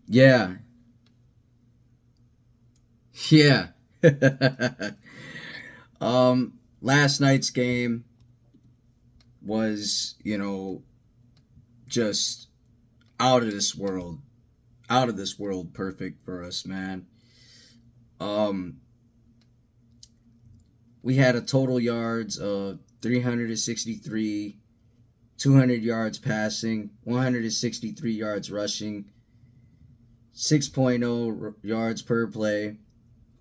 Yeah. Yeah. Last night's game was, just out of this world. Out of this world perfect for us, man. Um we had a total yards of 363, 200 yards passing, 163 yards rushing, 6.0 yards per play,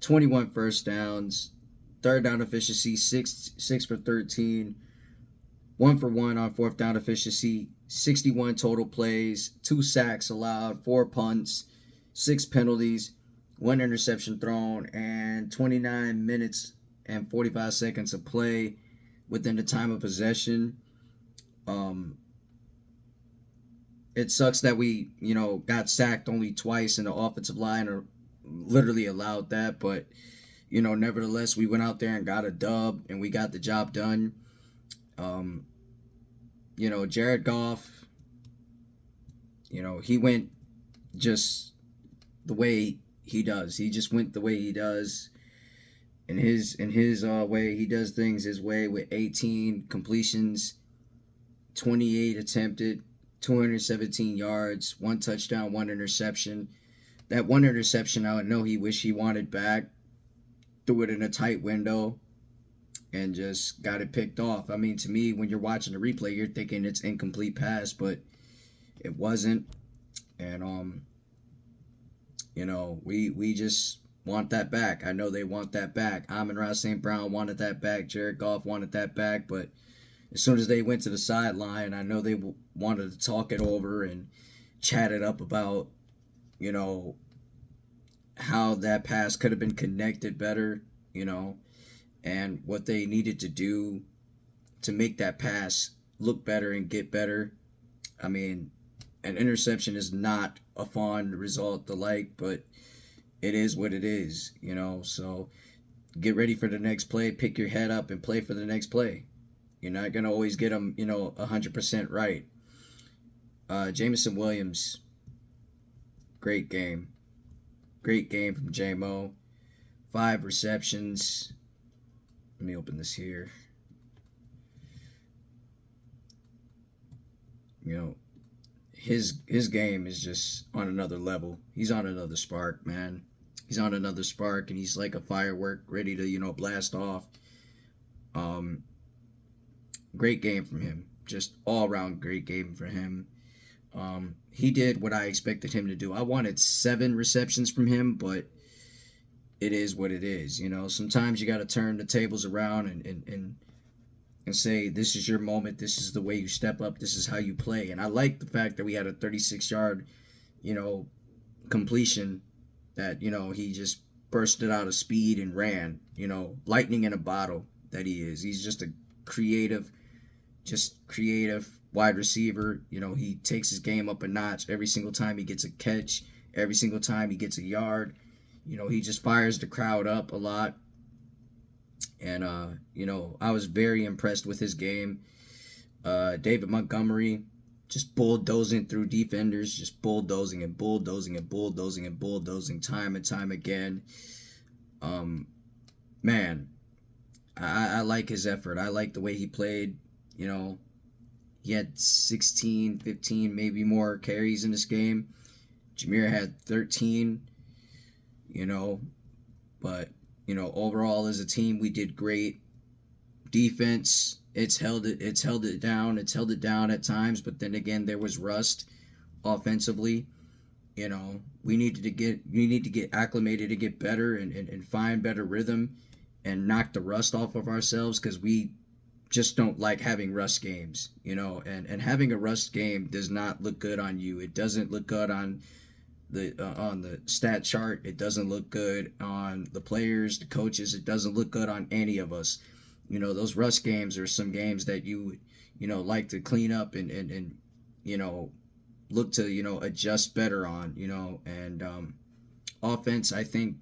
21 first downs, third down efficiency 6 for 13, 1 for 1 on fourth down efficiency, 61 total plays, 2 sacks allowed, 4 punts, 6 penalties, 1 interception thrown, and 29 minutes and 45 seconds of play within the time of possession. Um, it sucks that we, got sacked only twice and the offensive line or literally allowed that, but nevertheless, we went out there and got a dub and we got the job done. Um, Jared Goff, he went just the way he does. He just went the way he does. In his way, he does things his way with 18 completions, 28 attempted, 217 yards, 1 touchdown, 1 interception. That 1 interception, I know he wished he wanted back. Threw it in a tight window and just got it picked off. I mean, to me, when you're watching the replay, you're thinking it's incomplete pass, but it wasn't. And we just want that back. I know they want that back. Amon-Ra St. Brown wanted that back. Jared Goff wanted that back, but as soon as they went to the sideline, I know they wanted to talk it over and chat it up about, you know, how that pass could have been connected better, and what they needed to do to make that pass look better and get better. I mean, an interception is not a fun result to like, but it is what it is. So get ready for the next play, pick your head up, and play for the next play. You're not gonna always get them, 100% right. Jameson Williams, great game, great game from JMO. 5 receptions. Let me open this here. You know, his game is just on another level. He's on another spark, man. He's on another spark, and he's like a firework ready to blast off. Um, Great game from him. Just all around great game for him. He did what I expected him to do. I wanted 7 receptions from him, but it is what it is. Sometimes you got to turn the tables around and say, this is your moment. This is the way you step up. This is how you play. And I like the fact that we had a 36-yard, you know, completion that, he just bursted out of speed and ran, lightning in a bottle that he is. He's just creative wide receiver. He takes his game up a notch every single time he gets a catch, every single time he gets a yard. He just fires the crowd up a lot. And, I was very impressed with his game. David Montgomery just bulldozing through defenders, just bulldozing and bulldozing and bulldozing and bulldozing time and time again. Um, Man, I like his effort. I like the way he played. You know, he had 16, 15, maybe more carries in this game. Jameer had 13, you know, but, overall as a team, we did great. Defense, it's held it down. It's held it down at times, but then again, there was rust offensively. We need to get acclimated to get better and find better rhythm and knock the rust off of ourselves because we just don't like having rust games, and having a rust game does not look good on you. It doesn't look good on the stat chart. It doesn't look good on the players, the coaches. It doesn't look good on any of us. Those rust games are some games that like to clean up and you know look to adjust better on. And offense, I think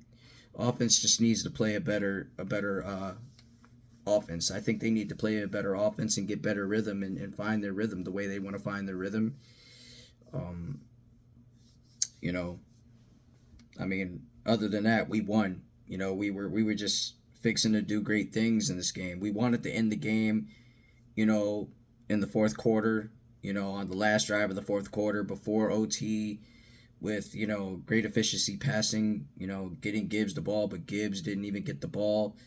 offense just needs to play a better offense. I think they need to play a better offense and get better rhythm and find their rhythm the way they want to find their rhythm. um you know I mean, other than that, we won. You know, we were just fixing to do great things in this game. We wanted to end the game, you know, in the fourth quarter, you know, on the last drive of the fourth quarter before OT with, you know, great efficiency passing, you know, getting Gibbs the ball, but Gibbs didn't even get the ball.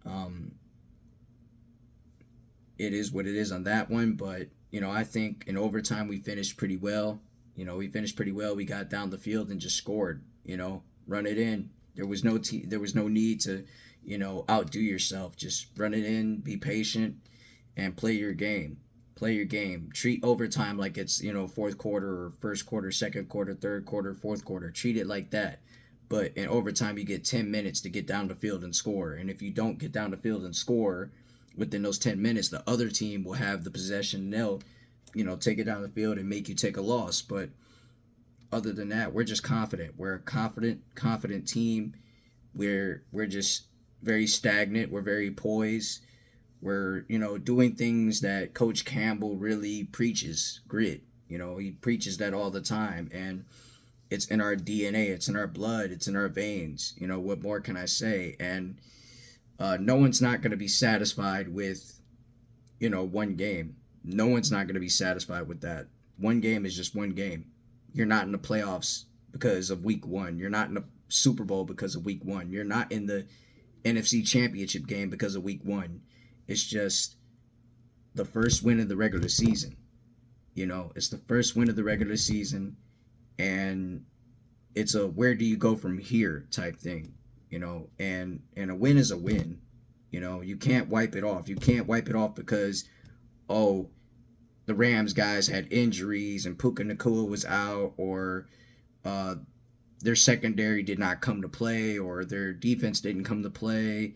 Um, it is what it is on that one, but, you know, I think in overtime we finished pretty well. You know, we finished pretty well. We got down the field and just scored, you know, run it in. There was no need to, you know, outdo yourself. Just run it in, be patient, and play your game. Play your game. Treat overtime like it's, you know, fourth quarter or first quarter, second quarter, third quarter, fourth quarter. Treat it like that. But in overtime, you get 10 minutes to get down the field and score. And if you don't get down the field and score within those 10 minutes, the other team will have the possession. And they'll, you know, take it down the field and make you take a loss. But other than that, we're just confident. We're a confident team. We're just very stagnant. We're very poised. We're, you know, doing things that Coach Campbell really preaches, grit. You know, he preaches that all the time, and it's in our DNA, it's in our blood, it's in our veins. You know, what more can I say? And no one's not going to be satisfied with, you know, one game. No one's not going to be satisfied with that. One game is just one game. You're not in the playoffs because of week one. You're not in the Super Bowl because of week one. You're not in the NFC Championship game because of week one. It's just the first win of the regular season. You know, it's the first win of the regular season, and it's a where do you go from here type thing. You know, and a win is a win. You know, you can't wipe it off. You can't wipe it off because, oh, the Rams guys had injuries and Puka Nacua was out, or uh, their secondary did not come to play, or their defense didn't come to play,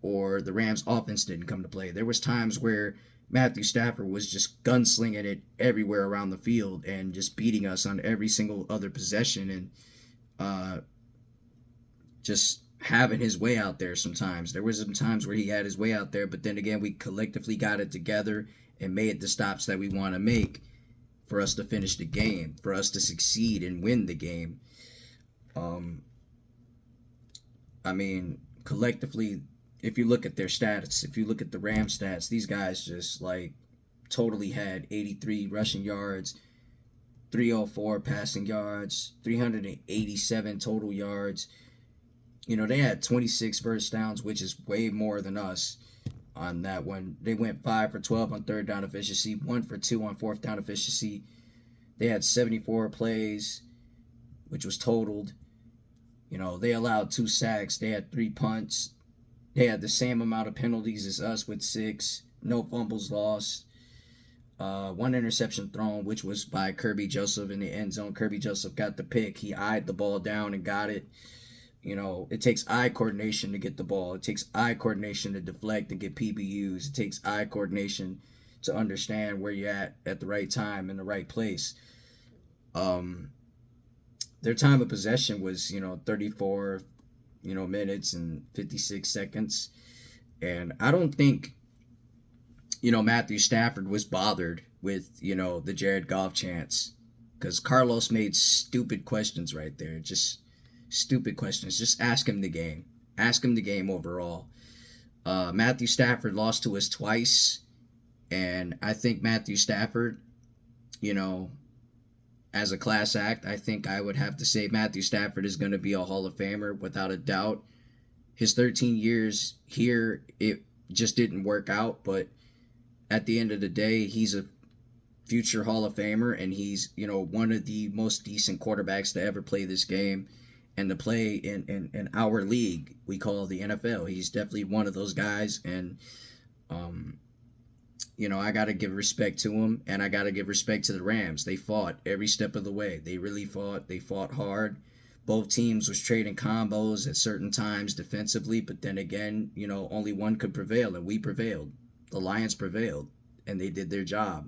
or the Rams offense didn't come to play. There was times where Matthew Stafford was just gunslinging it everywhere around the field and just beating us on every single other possession, and uh, just having his way out there sometimes. There was some times where he had his way out there, but then again, we collectively got it together and made the stops that we want to make for us to finish the game, for us to succeed and win the game. Um, I mean, collectively, if you look at their stats, if you look at the Ram stats, these guys just like totally had 83 rushing yards, 304 passing yards, 387 total yards. You know, they had 26 first downs, which is way more than us on that one. They went 5 for 12 on third down efficiency, 1 for 2 on fourth down efficiency. They had 74 plays, which was totaled. You know, they allowed 2 sacks. They had 3 punts. They had the same amount of penalties as us with 6. No fumbles lost. 1 interception thrown, which was by Kirby Joseph in the end zone. Kirby Joseph got the pick. He eyed the ball down and got it. You know, it takes eye coordination to get the ball. It takes eye coordination to deflect and get PBUs. It takes eye coordination to understand where you're at the right time in the right place. Um, their time of possession was, you know, 34, you know, minutes and 56 seconds. And I don't think, you know, Matthew Stafford was bothered with, you know, the Jared Goff chance, because Carlos made stupid questions right there. Just stupid questions. Just ask him the game. Ask him the game overall. Matthew Stafford lost to us twice, and I think Matthew Stafford, you know, as a class act, I think I would have to say Matthew Stafford is going to be a Hall of Famer without a doubt. His 13 years here, it just didn't work out, but at the end of the day, he's a future Hall of Famer, and he's, you know, one of the most decent quarterbacks to ever play this game and to play in our league we call the NFL. He's definitely one of those guys, and um, you know, I got to give respect to him, and I got to give respect to the Rams. They fought every step of the way. They really fought. They fought hard. Both teams was trading combos at certain times defensively, but then again, you know, only one could prevail, and we prevailed. The Lions prevailed, and they did their job.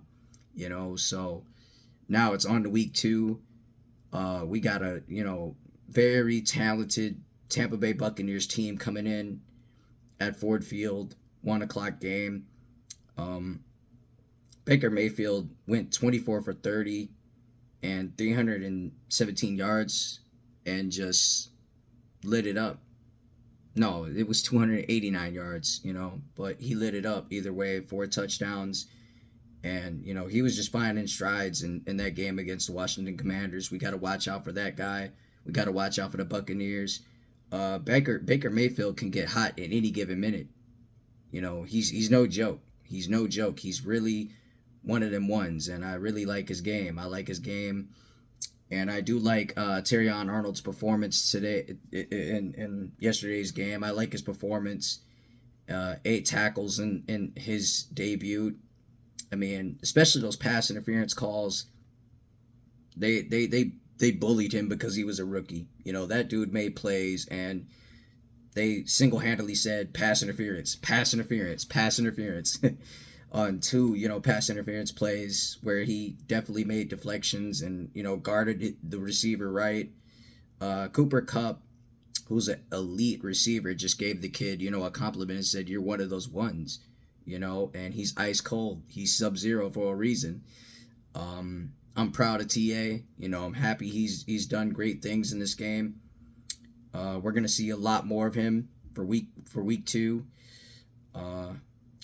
You know, so now it's on to week 2. We got a, you know, very talented Tampa Bay Buccaneers team coming in at Ford Field, 1:00 game. Um, Baker Mayfield went 24 for 30 and 317 yards. and just lit it up. No, it was 289 yards, but he lit it up either way, 4 touchdowns. And, he was just finding strides in that game against the Washington Commanders. We got to watch out for that guy. We got to watch out for the Buccaneers. Baker Mayfield can get hot at any given minute. He's no joke. He's no joke. He's really one of them ones, and I really like his game. I like his game, and I do like Terrion Arnold's performance today in yesterday's game. I like his performance. 8 tackles in his debut. I mean, especially those pass interference calls. They bullied him because he was a rookie. That dude made plays, and they single-handedly said pass interference, pass interference, pass interference on 2, pass interference plays where he definitely made deflections and, guarded the receiver right. Cooper Kupp, who's an elite receiver, just gave the kid, a compliment and said, "You're one of those ones," and he's ice cold. He's Sub-Zero for a reason. I'm proud of TA. I'm happy he's done great things in this game. We're gonna see a lot more of him for week 2.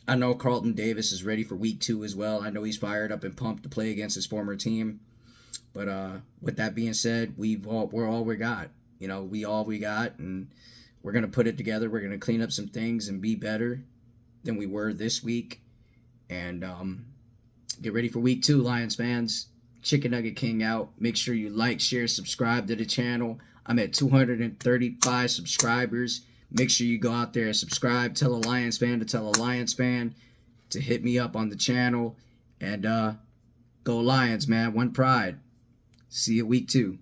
I know Carlton Davis is ready for week 2 as well. I know he's fired up and pumped to play against his former team. But with that being said, we're all we got. We all we got, and we're gonna put it together. We're gonna clean up some things and be better than we were this week. And get ready for week 2, Lions fans. Chicken Nugget King out. Make sure you like, share, subscribe to the channel. I'm at 235 subscribers. Make sure you go out there and subscribe. Tell a Lions fan to tell a Lions fan to hit me up on the channel. And go Lions, man. One pride. See you week 2.